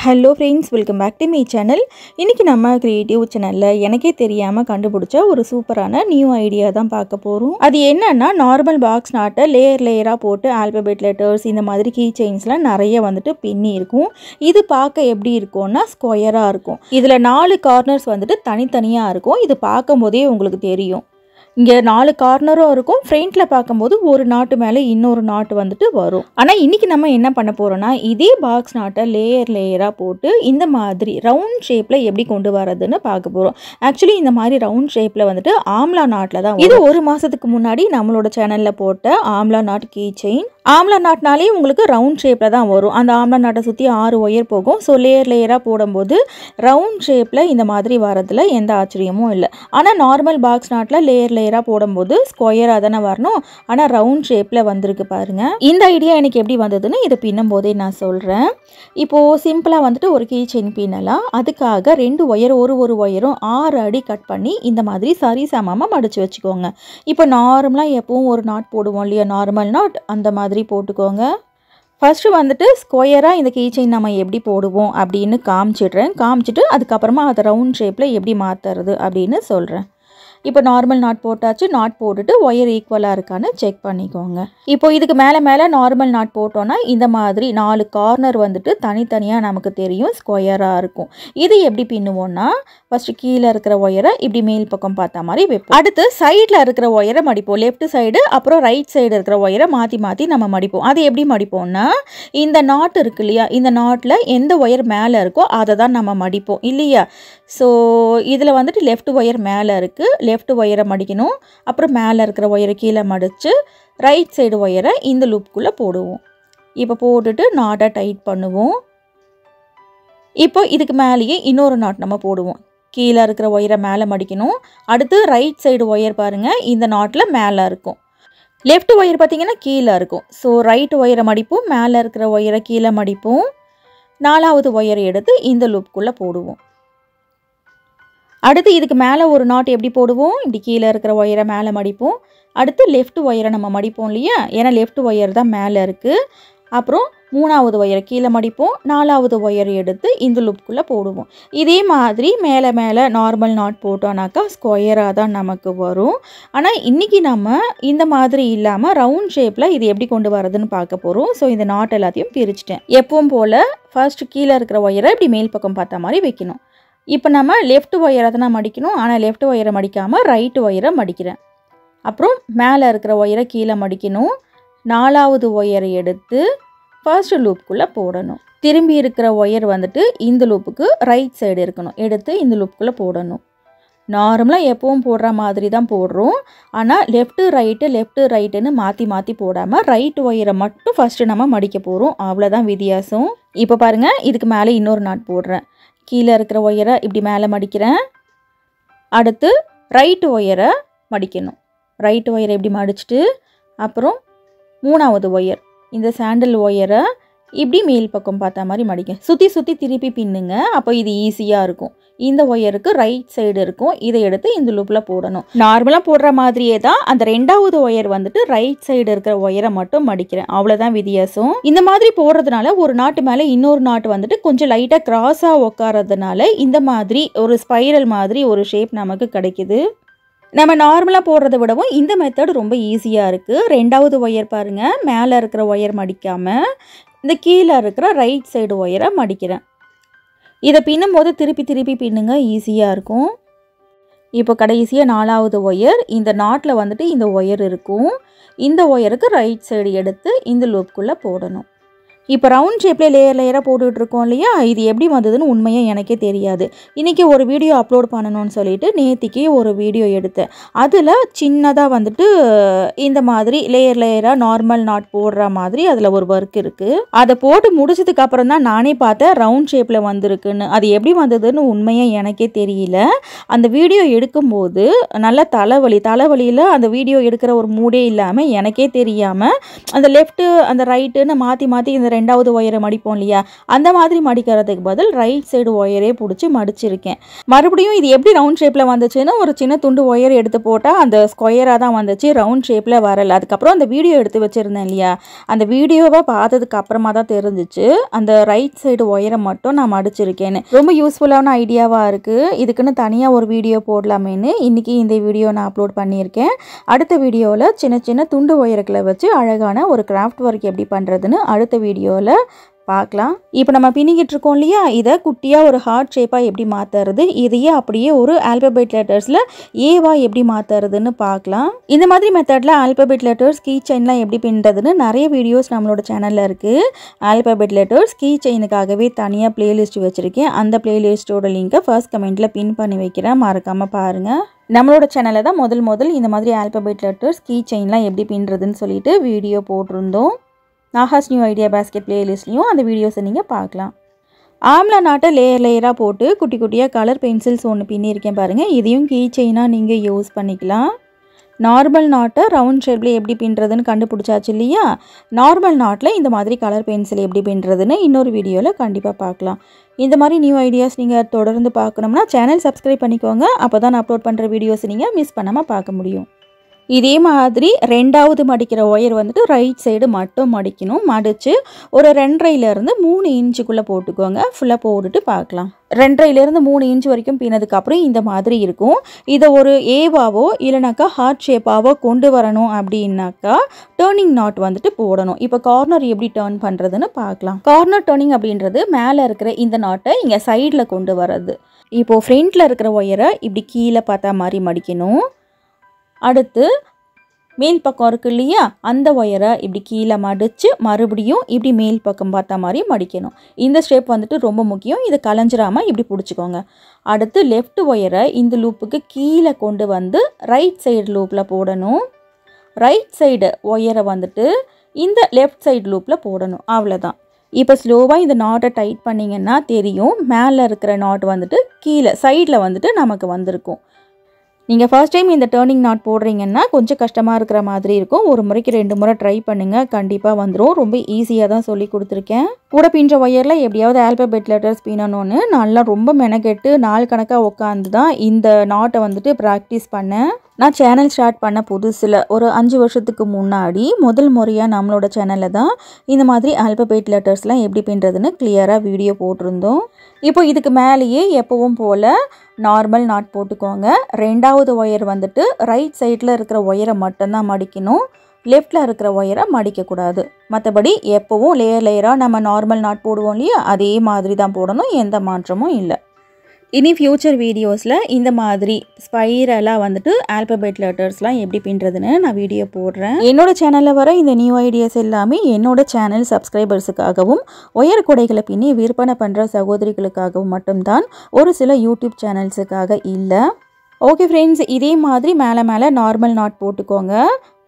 Hello friends, welcome back to my channel. இன்றைக்கி நம்ம creative சேனலில் எனக்கே தெரியாமல் கண்டுபிடிச்ச ஒரு சூப்பரான நியூ ஐடியா தான் பார்க்க போகிறோம். அது என்னன்னா, நார்மல் பாக்ஸ் நாட்டை லேயராக போட்டு ஆல்பபெட் லெட்டர்ஸ் இந்த மாதிரி கீ செயின்ஸ்லாம் நிறைய வந்துட்டு பின்னி இருக்கும். இது பார்க்க எப்படி இருக்கும்னா ஸ்கொயராக இருக்கும். இதில் 4 கார்னர்ஸ் வந்துட்டு தனித்தனியாக இருக்கும். இது பார்க்கும் போதே உங்களுக்கு தெரியும். இங்கே 4 கார்னரும் இருக்கும். ஃப்ரண்ட்டில் பார்க்கும்போது ஒரு நாட்டு மேலே இன்னொரு நாட்டு வந்துட்டு வரும். ஆனால் இன்றைக்கி நம்ம என்ன பண்ண போகிறோன்னா, இதே பாக்ஸ் நாட்டை லேயராக போட்டு இந்த மாதிரி ரவுண்ட் ஷேப்பில் எப்படி கொண்டு வரதுன்னு பார்க்க போகிறோம். ஆக்சுவலி இந்த மாதிரி ரவுண்ட் ஷேப்பில் வந்துட்டு ஆம்லா நாட்டில் தான் இது 1 மாதத்துக்கு முன்னாடி நம்மளோட சேனலில் போட்ட amla knot key chain. Amla நாட்னாலே உங்களுக்கு ரவுண்ட் ஷேப்பில் தான் வரும். அந்த ஆம்லா நாட்டை சுற்றி 6 ஒயர் போகும். ஸோ லேயராக போடும்போது ரவுண்ட் ஷேப்பில் இந்த மாதிரி வரதில் எந்த ஆச்சரியமும் இல்லை. ஆனால் நார்மல் பாக்ஸ் நாட்டில் லேயராக போடும்போது ஸ்கொயராக தானே வரணும். ஆனால் ரவுண்ட் ஷேப்பில் வந்திருக்கு பாருங்கள். இந்த ஐடியா எனக்கு எப்படி வந்ததுன்னு இதை பின்னும் போதே நான் சொல்கிறேன். இப்போது சிம்பிளாக வந்துட்டு ஒரு கீ செயின் பின்னலாம். அதுக்காக 2 ஒயர் ஒரு ஒயரும் 6 அடி கட் பண்ணி இந்த மாதிரி சரி சமமாக மடித்து வச்சுக்கோங்க. இப்போ நார்மலாக எப்பவும் ஒரு நாட் போடுவோம் இல்லையா, நார்மல் நாட் அந்த மாதிரி போட்டுக்கோங்க. ஃபஸ்ட்டு வந்துட்டு ஸ்கொயராக இந்த கீ செயின் நம்ம எப்படி போடுவோம் அப்படின்னு காமிச்சிட்டு அதுக்கப்புறமா அதை ரவுண்ட் ஷேப்பில் எப்படி மாற்றுறது அப்படின்னு சொல்கிறேன். இப்போ நார்மல் நாட் போட்டாச்சு. நாட் போட்டுட்டு ஒயர் ஈக்குவலாக இருக்கான்னு செக் பண்ணிக்கோங்க. இப்போ இதுக்கு மேலே நார்மல் நாட் போட்டோன்னா இந்த மாதிரி 4 கார்னர் வந்துட்டு தனித்தனியாக நமக்கு தெரியும், ஸ்கொயராக இருக்கும். இது எப்படி பின்னுவோன்னா, ஃபஸ்ட்டு கீழே இருக்கிற ஒயரை இப்படி மேல் பக்கம் பார்த்த மாதிரி வைப்போம். அடுத்து சைடில் இருக்கிற ஒயரை மடிப்போம். லெஃப்ட் சைடு அப்புறம் ரைட் சைடு இருக்கிற ஒயரை மாற்றி நம்ம மடிப்போம். அது எப்படி மடிப்போம்னா, இந்த நாட் இருக்கு இல்லையா, இந்த நாட்டில் எந்த ஒயர் மேலே இருக்கோ அதை தான் நம்ம மடிப்போம் இல்லையா. ஸோ இதில் வந்துட்டு லெஃப்ட் ஒயர் மேலே இருக்குது, லெஃப்ட் ஒயரை மடிக்கணும். அப்புறம் மேலே இருக்கிற ஒயரை கீழே மடித்து ரைட் சைடு ஒயரை இந்த லூப்புக்குள்ளே போடுவோம். இப்போ போட்டுட்டு நாட்டை டைட் பண்ணுவோம். இப்போ இதுக்கு மேலேயே இன்னொரு நாட் நம்ம போடுவோம். கீழே இருக்கிற ஒயரை மேலே மடிக்கணும். அடுத்து ரைட் சைடு ஒயர் பாருங்கள், இந்த நாட்டில் மேலே இருக்கும். லெஃப்ட் ஒயர் பார்த்திங்கன்னா கீழே இருக்கும். ஸோ ரைட் ஒயரை மடிப்போம், மேலே இருக்கிற ஒயரை கீழே மடிப்போம். 4வது ஒயரை எடுத்து இந்த லூப்புக்குள்ளே போடுவோம். அடுத்து இதுக்கு மேலே ஒரு நாட் எப்படி போடுவோம், இப்படி கீழே இருக்கிற ஒயரை மேலே மடிப்போம். அடுத்து லெஃப்ட் ஒயரை நம்ம மடிப்போம் இல்லையா, ஏன்னா லெஃப்ட் ஒயர் தான் மேலே இருக்குது. அப்புறம் 3வது ஒயரை கீழே மடிப்போம். 4வது ஒயரை எடுத்து இந்த லூப்புக்குள்ளே போடுவோம். இதே மாதிரி மேலே நார்மல் நாட் போட்டோன்னாக்கா ஸ்கொயராக தான் நமக்கு வரும். ஆனால் இன்றைக்கி நம்ம இந்த மாதிரி இல்லாமல் ரவுண்ட் ஷேப்பில் இது எப்படி கொண்டு வரதுன்னு பார்க்க போகிறோம். ஸோ இந்த நாட் எல்லாத்தையும் பிரிச்சுட்டேன். எப்பவும் போல் ஃபர்ஸ்ட்டு கீழே இருக்கிற ஒயரை இப்படி மேல் பக்கம் பார்த்த மாதிரி வைக்கணும். இப்போ நம்ம லெஃப்ட் ஒயரை தான் மடிக்கணும். ஆனால் லெஃப்ட் ஒயரை மடிக்காமல் ரைட்டு ஒயரை மடிக்கிறேன். அப்புறம் மேலே இருக்கிற ஒயரை கீழே மடிக்கணும். 4வது ஒயரை எடுத்து ஃபர்ஸ்ட் லூப்புக்குள்ளே போடணும். திரும்பி இருக்கிற ஒயர் வந்துட்டு இந்த லூப்புக்கு ரைட் சைடு இருக்கணும், எடுத்து இந்த லூப்புக்குள்ளே போடணும். நார்மலாக எப்பவும் போடுற மாதிரி தான் போடுறோம். ஆனால் லெஃப்ட்டு ரைட்டுன்னு மாற்றி போடாமல் ரைட் ஒயரை மட்டும் ஃபஸ்ட்டு நம்ம மடிக்க போகிறோம். அவ்வளோதான் வித்தியாசம். இப்போ பாருங்கள், இதுக்கு மேலே இன்னொரு நாட் போடுறேன். கீழே இருக்கிற ஒயரை இப்படி மேலே மடிக்கிறேன். அடுத்து ரைட்டு ஒயரை மடிக்கணும். ரைட்டு ஒயரை இப்படி மடிச்சுட்டு அப்புறம் 3வது ஒயர், இந்த சாண்டல் ஒயரை இப்படி மேல் பக்கம் பார்த்த மாதிரி மடிக்க சுற்றி திருப்பி பின்னுங்க. அப்போ இது ஈஸியாக இருக்கும். இந்த ஒயருக்கு ரைட் சைடு இருக்கும், இதை எடுத்து இந்த லூப்பில் போடணும். நார்மலாக போடுற மாதிரியே தான் அந்த 2வது ஒயர் வந்துட்டு ரைட் சைடு இருக்கிற ஒயரை மட்டும் மடிக்கிறேன். அவ்வளோதான் வித்தியாசம். இந்த மாதிரி போடுறதுனால ஒரு நாட்டு மேலே இன்னொரு நாட்டு வந்துட்டு கொஞ்சம் லைட்டாக கிராஸாக உட்காரதுனால இந்த மாதிரி ஒரு ஸ்பைரல் மாதிரி ஒரு ஷேப் நமக்கு கிடைக்குது. நம்ம நார்மலாக போடுறத விடவும் இந்த மெத்தட் ரொம்ப ஈஸியாக இருக்குது. 2வது ஒயர் பாருங்கள், மேலே இருக்கிற ஒயர் மடிக்காமல் இந்த கீழே இருக்கிற ரைட் சைடு ஒயரை மடிக்கிறேன். இதை பின்னும் போது திருப்பி பின்னுங்க, ஈஸியாக இருக்கும். இப்போ கடைசியாக 4வது ஒயர், இந்த நாட்டில் வந்துட்டு இந்த ஒயர் இருக்கும். இந்த ஒயருக்கு ரைட் சைடு எடுத்து இந்த லூப்புக்குள்ளே போடணும். இப்போ ரவுண்ட் ஷேப்பில் லேயராக போட்டுட்ருக்கோம் இல்லையா, இது எப்படி வந்ததுன்னு உண்மையாக எனக்கே தெரியாது. இன்றைக்கி ஒரு வீடியோ அப்லோட் பண்ணணும்னு சொல்லிட்டு நேற்றுக்கே ஒரு வீடியோ எடுத்தேன். அதில் சின்னதாக வந்துட்டு இந்த மாதிரி லேயராக நார்மல் நாட் போடுற மாதிரி அதில் ஒரு ஒர்க் இருக்குது. அதை போட்டு முடிச்சதுக்கப்புறம் தான் நானே பார்த்தேன் ரவுண்ட் ஷேப்பில் வந்திருக்குன்னு. அது எப்படி வந்ததுன்னு உண்மையாக எனக்கே தெரியல. அந்த வீடியோ எடுக்கும்போது நல்ல தலைவலியில் அந்த வீடியோ எடுக்கிற ஒரு மூடே இல்லாமல் எனக்கே தெரியாமல் அந்த லெஃப்ட்டு அந்த ரைட்டுன்னு மாற்றி இந்த ரெண்டாவது ஒயரை மடிப்போம் இல்லையா, அந்த மாதிரி மடிக்கிறதுக்கு பதில் ரைட் சைடு ஒயரே பிடிச்சி மடிச்சிருக்கேன். மறுபடியும் இது எப்படி ரவுண்ட் ஷேப்பில் வந்துச்சுன்னா, ஒரு சின்ன துண்டு ஒயர் எடுத்து போட்டால் அந்த ஸ்கொயராக தான் வந்துச்சு, ரவுண்ட் ஷேப்பில் வரலை. அதுக்கப்புறம் அந்த வீடியோ எடுத்து வச்சுருந்தேன் இல்லையா, அந்த வீடியோவை பார்த்ததுக்கு அப்புறமா தான் தெரிஞ்சிச்சு அந்த ரைட் சைடு ஒயரை மட்டும் நான் மடிச்சிருக்கேன்னு. ரொம்ப யூஸ்ஃபுல்லான ஐடியாவாக இருக்குது. இதுக்குன்னு தனியாக ஒரு வீடியோ போடலாமேன்னு இன்றைக்கி இந்த வீடியோ நான் அப்லோட் பண்ணியிருக்கேன். அடுத்த வீடியோவில் சின்ன சின்ன துண்டு ஒயர்களை வச்சு அழகான ஒரு கிராஃப்ட் ஒர்க் எப்படி பண்ணுறதுன்னு அடுத்த வீடியோவில் பார்க்கலாம். இப்போ நம்ம பின்னிக்கிட்டு இருக்கோம் இல்லையா, இதை குட்டியாக ஒரு ஹார்ட் ஷேப்பாக எப்படி மாற்றுறது, இதையே அப்படியே ஒரு ஆல்பபெட் லெட்டர்ஸில் ஏவா எப்படி மாற்றுறதுன்னு பார்க்கலாம். இந்த மாதிரி மெத்தடில் ஆல்பபெட் லெட்டர்ஸ் கீ செயின்லாம் எப்படி பின்னுறதுன்னு நிறைய வீடியோஸ் நம்மளோட சேனலில் இருக்குது. ஆல்பபெட் லெட்டர்ஸ் கீ செயினுக்காகவே தனியாக பிளேலிஸ்ட் வச்சுருக்கேன். அந்த பிளேலிஸ்ட்டோட லிங்க்கை ஃபர்ஸ்ட் கமெண்ட்டில் பின் பண்ணி வைக்கிறேன், மறக்காமல் பாருங்கள். நம்மளோட சேனலில் தான் முதல் இந்த மாதிரி ஆல்பபெட் லெட்டர்ஸ் கீ செயின்லாம் எப்படி பின்னுறதுன்னு சொல்லிட்டு வீடியோ போட்டிருந்தோம். நாகாஸ் நியூ ஐடியா பேஸ்கெட் பிளேலிஸ்ட்லையும் அந்த வீடியோஸை நீங்கள் பார்க்கலாம். ஆம்லா நாட்டை லேயராக போட்டு குட்டி குட்டியாக கலர் பென்சில்ஸ் ஒன்று பின்னியிருக்கேன் பாருங்கள். இதையும் கீ செயினாக நீங்கள் யூஸ் பண்ணிக்கலாம். நார்மல் நாட்டை ரவுண்ட் ஷேப்பில் எப்படி பின்னுறதுன்னு கண்டுபிடிச்சாச்சு இல்லையா, நார்மல் நாட்டில் இந்த மாதிரி கலர் பென்சில் எப்படி பின்னுறதுன்னு இன்னொரு வீடியோவில் கண்டிப்பாக பார்க்கலாம். இந்த மாதிரி நியூ ஐடியாஸ் நீங்கள் தொடர்ந்து பார்க்கணும்னா சேனல் சப்ஸ்கிரைப் பண்ணிக்கோங்க. அப்போ தான் நான் அப்லோட் பண்ணுற வீடியோஸ் நீங்கள் மிஸ் பண்ணாமல் பார்க்க முடியும். இதே மாதிரி ரெண்டாவது மடிக்கிற ஒயர் வந்துட்டு ரைட் சைடு மட்டும் மடிக்கணும். மடித்து ஒரு 2.5 3 இன்ச்சுக்குள்ளே போட்டுக்கோங்க. ஃபுல்லாக போட்டுட்டு பார்க்கலாம். 2.5 3 இன்ச் வரைக்கும் பின்னதுக்கப்புறம் இந்த மாதிரி இருக்கும். இதை ஒரு ஏவாவோ இல்லைனாக்கா ஹார்ட் ஷேப்பாவோ கொண்டு வரணும் அப்படின்னாக்கா டேர்னிங் நாட் வந்துட்டு போடணும். இப்போ கார்னர் எப்படி டேர்ன் பண்ணுறதுன்னு பார்க்கலாம். கார்னர் டேர்னிங் அப்படின்றது மேலே இருக்கிற இந்த நாட்டை இங்கே சைடில் கொண்டு வர்றது. இப்போது ஃப்ரண்ட்டில் இருக்கிற ஒயரை இப்படி கீழே பார்த்தா மாதிரி மடிக்கணும். அடுத்து மேல் பக்கம் இருக்குது இல்லையா, அந்த ஒயரை இப்படி கீழே மடித்து மறுபடியும் இப்படி மேல் பக்கம் பார்த்த மாதிரி மடிக்கணும். இந்த ஸ்டெப் வந்துட்டு ரொம்ப முக்கியம். இதை கலைஞ்சிராமல் இப்படி பிடிச்சிக்கோங்க. அடுத்து லெஃப்ட் ஒயரை இந்த லூப்புக்கு கீழே கொண்டு வந்து ரைட் சைடு லூப்பில் போடணும். ரைட் சைடு ஒயரை வந்துட்டு இந்த லெஃப்ட் சைடு லூப்பில் போடணும். அவ்வளோதான். இப்போ ஸ்லோவாக இந்த நாட்டை டைட் பண்ணிங்கன்னா தெரியும், மேலே இருக்கிற நாட் வந்துட்டு கீழே சைடில் வந்துட்டு நமக்கு வந்திருக்கும். நீங்கள் ஃபர்ஸ்ட் டைம் இந்த டேர்னிங் நாட் போடுறீங்கன்னா கொஞ்சம் கஷ்டமாக இருக்கிற மாதிரி இருக்கும். ஒரு முறைக்கு 2 முறை ட்ரை பண்ணுங்கள், கண்டிப்பாக வந்துடும். ரொம்ப ஈஸியாக தான் சொல்லி கொடுத்துருக்கேன். கூட பின்ற ஒயரில் எப்படியாவது ஆல்பபெட் லெட்டர்ஸ் பின்னணும்னு நல்லா ரொம்ப மெனக்கெட்டு நாள் கணக்காக உட்காந்து தான் இந்த நாட்டை வந்துட்டு ப்ராக்டிஸ் பண்ணேன். நான் சேனல் ஸ்டார்ட் பண்ண புதுசில் ஒரு 5 வருஷத்துக்கு முன்னாடி முதல் முறையாக நம்மளோட சேனலில் தான் இந்த மாதிரி ஆல்பபெட் லெட்டர்ஸ்லாம் எப்படி பின்னுறதுன்னு கிளியராக வீடியோ போட்டிருந்தோம். இப்போ இதுக்கு மேலேயே எப்பவும் போல் நார்மல் நாட் போட்டுக்கோங்க. ரெண்டாவது ஒயர் வந்துட்டு ரைட் சைடில் இருக்கிற ஒயரை மட்டும்தான் மடிக்கணும், லெஃப்டில் இருக்கிற ஒயரை மடிக்கக்கூடாது. மற்றபடி எப்போவும் லேயராக நம்ம நார்மல் நாட் போடுவோம் இல்லையா, அதே மாதிரி தான் போடணும், எந்த மாற்றமும் இல்லை. இனி ஃப்யூச்சர் வீடியோஸில் இந்த மாதிரி ஸ்பைரலாக வந்துட்டு ஆல்பபெட் லெட்டர்ஸ்லாம் எப்படி பின்னுறதுன்னு நான் வீடியோ போடுறேன். என்னோட சேனலில் வர இந்த நியூ ஐடியாஸ் எல்லாமே என்னோட சேனல் சப்ஸ்கிரைபர்ஸுக்காகவும் ஒயர் கொடைகளை பின்னி விற்பனை பண்ணுற சகோதரிகளுக்காகவும் மட்டும்தான், ஒரு சில யூடியூப் சேனல்ஸுக்காக இல்லை. ஓகே ஃப்ரெண்ட்ஸ், இதே மாதிரி மேலே நார்மல் நாட் போட்டுக்கோங்க.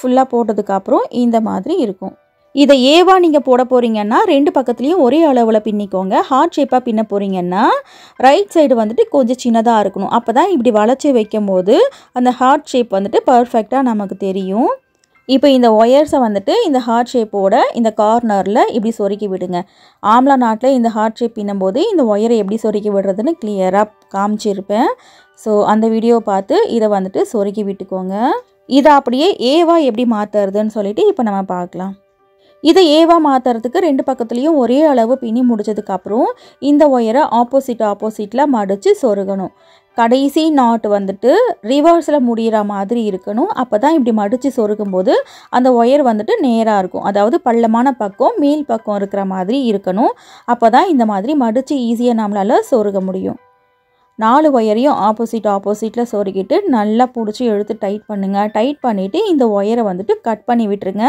ஃபுல்லாக போட்டதுக்கப்புறம் இந்த மாதிரி இருக்கும். இதை ஏவா நீங்கள் போட போகிறீங்கன்னா 2 பக்கத்துலேயும் ஒரே அளவில் பின்னிக்கோங்க. ஹார்ட் ஷேப்பாக பின்ன போகிறீங்கன்னா ரைட் சைடு வந்துட்டு கொஞ்சம் சின்னதாக இருக்கணும். அப்போ தான் இப்படி வளைச்சி வைக்கும் போது அந்த ஹார்ட் ஷேப் வந்துட்டு பர்ஃபெக்டாக நமக்கு தெரியும். இப்போ இந்த ஒயர்ஸை வந்துட்டு இந்த ஹார்ட் ஷேப்போட இந்த கார்னரில் இப்படி சொருக்கி விடுங்க. ஆம்லா நாட்டில் இந்த ஹார்ட் ஷேப் பின்னும்போது இந்த ஒயரை எப்படி சொருக்கி விடுறதுன்னு கிளியராக காமிச்சிருப்பேன். ஸோ அந்த வீடியோவை பார்த்து இதை வந்துட்டு சொருக்கி விட்டுக்கோங்க. இதை அப்படியே ஏவா எப்படி மாற்றுறதுன்னு சொல்லிட்டு இப்போ நம்ம பார்க்கலாம். இதை ஏவா மாற்றுறதுக்கு 2 பக்கத்துலேயும் ஒரே அளவு பின்னி முடிச்சதுக்கப்புறம் இந்த ஒயரை ஆப்போசிட்டில் மடித்து சொருகணும். கடைசி நாட் வந்துட்டு ரிவர்ஸில் முடிகிற மாதிரி இருக்கணும். அப்போ தான் இப்படி மடித்து சொருகும்போது அந்த ஒயர் வந்துட்டு நேராக இருக்கும். அதாவது பள்ளமான பக்கம் மேல் பக்கம் இருக்கிற மாதிரி இருக்கணும். அப்போ தான் இந்த மாதிரி மடித்து ஈஸியாக நம்மளால் சொருக முடியும். 4 ஒயரையும் ஆப்போசிட்டில் சொருகிட்டு நல்லா பிடிச்சி எடுத்து டைட் பண்ணுங்கள். டைட் பண்ணிவிட்டு இந்த ஒயரை வந்துட்டு கட் பண்ணி விட்டுருங்க,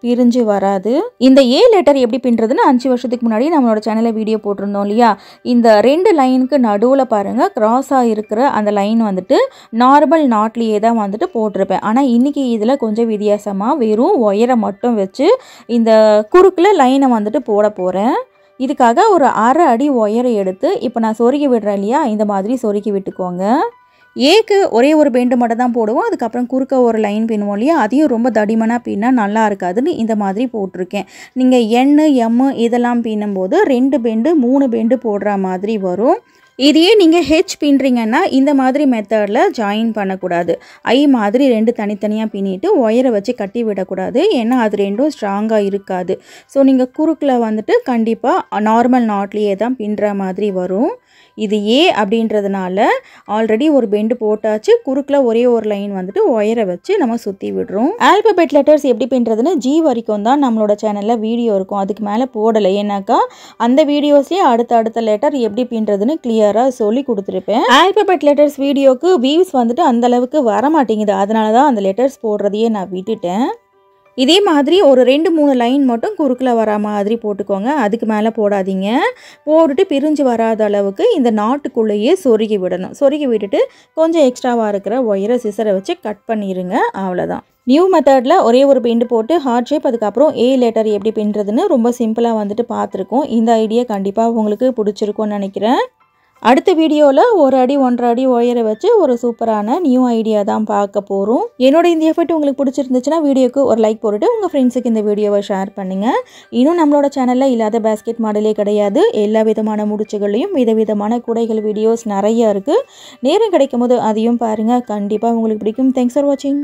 பிரிஞ்சு வராது. இந்த ஏ லெட்டர் எப்படி பின்னுறதுன்னு 5 வருஷத்துக்கு முன்னாடி நம்மளோட சேனலில் வீடியோ போட்டிருந்தோம் இல்லையா. இந்த 2 லைனுக்கு நடுவில் பாருங்கள், கிராஸாக இருக்கிற அந்த லைன் வந்துட்டு நார்மல் நாட்லேயே தான் வந்துட்டு போட்டிருப்பேன். ஆனால் இன்றைக்கி இதில் கொஞ்சம் வித்தியாசமாக வெறும் ஒயரை மட்டும் வச்சு இந்த குறுக்கில் லைனை வந்துட்டு போட போகிறேன். இதுக்காக ஒரு 1/2 அடி ஒயரை எடுத்து இப்போ நான் சொருகி விடுறேன் இல்லையா, இந்த மாதிரி சொருகி விட்டுக்கோங்க. ஏக்கு ஒரே ஒரு பெண்டு மட்டும் தான் போடுவோம். அதுக்கப்புறம் குறுக்க ஒரு லைன் பின்னுவோம் இல்லையா, அதையும் ரொம்ப தடிமனாக பின்னா நல்லா இருக்காதுன்னு இந்த மாதிரி போட்டிருக்கேன். நீங்கள் எண்ணு எம்மு இதெல்லாம் பின்னும்போது 2 பெண்டு 3 பெண்டு போடுற மாதிரி வரும். இதையே நீங்கள் ஹெச் பின்னுறீங்கன்னா இந்த மாதிரி மெத்தடில் ஜாயின் பண்ணக்கூடாது. ஐ மாதிரி 2 தனித்தனியாக பின்னிட்டு ஒயரை வச்சு கட்டி விடக்கூடாது. ஏன்னா அது ரெண்டும் ஸ்ட்ராங்காக இருக்காது. ஸோ நீங்கள் குறுக்கில் வந்துட்டு கண்டிப்பாக நார்மல் நாட்லேயே தான் பின்னுற மாதிரி வரும். இது ஏ அப்படின்றதுனால ஆல்ரெடி ஒரு பெண்டு போட்டாச்சு. குறுக்கில் ஒரே ஒரு லைன் வந்துட்டு ஒயரை வச்சு நம்ம சுற்றி விடுறோம். ஆல்பபெட் லெட்டர்ஸ் எப்படி பின்னுறதுன்னு ஜி வரைக்கும் தான் நம்மளோட சேனலில் வீடியோ இருக்கும். அதுக்கு மேலே போடலை. ஏன்னாக்கா அந்த வீடியோஸ்லேயே அடுத்த லெட்டர் எப்படி பின்னுறதுன்னு கிளியராக சொல்லி கொடுத்துருப்பேன். ஆல்பபெட் லெட்டர்ஸ் வீடியோக்கு வியூஸ் வந்துட்டு அந்தளவுக்கு வர மாட்டேங்குது. அதனால தான் அந்த லெட்டர்ஸ் போடுறதையே நான் விட்டுட்டேன். இதே மாதிரி ஒரு 2-3 லைன் மட்டும் குறுக்கில் வர மாதிரி போட்டுக்கோங்க. அதுக்கு மேலே போடாதீங்க. போட்டுட்டு பிரிஞ்சு வராத அளவுக்கு இந்த நாட்டுக்குள்ளேயே சொருகி விடணும். சொருகி விட்டுட்டு கொஞ்சம் எக்ஸ்ட்ராவாக இருக்கிற ஒயரை சிசரை வச்சு கட் பண்ணிடுங்க. அவ்வளோதான். நியூ மெத்தடில் ஒரே ஒரு பெண்டு போட்டு ஹார்ட் ஷேப் அதுக்கப்புறம் ஏ லெட்டர் எப்படி பின்னுறதுன்னு ரொம்ப சிம்பிளாக வந்துட்டு பார்த்துருக்கோம். இந்த ஐடியா கண்டிப்பாக உங்களுக்கு பிடிச்சிருக்கும்னு நினைக்கிறேன். அடுத்த வீடியோவில் 1 அடி 1.5 அடி ஒயரை வச்சு ஒரு சூப்பரான நியூ ஐடியா தான் பார்க்க போகிறோம். என்னோட இந்த எஃபர்ட் உங்களுக்கு பிடிச்சிருந்துச்சுன்னா வீடியோக்கு ஒரு லைக் போட்டுட்டு உங்கள் ஃப்ரெண்ட்ஸுக்கு இந்த வீடியோவை ஷேர் பண்ணுங்கள். இன்னும் நம்மளோட சேனலில் இல்லாத பேஸ்கெட் மாடலே கிடையாது. எல்லா விதமான முடிச்சுகளையும் விதவிதமான கூடைகள் வீடியோஸ் நிறைய இருக்குது. நேரம் கிடைக்கும் போது அதையும் பாருங்கள். கண்டிப்பாக உங்களுக்கு பிடிக்கும். தேங்க்ஸ் ஃபார் வாட்சிங்.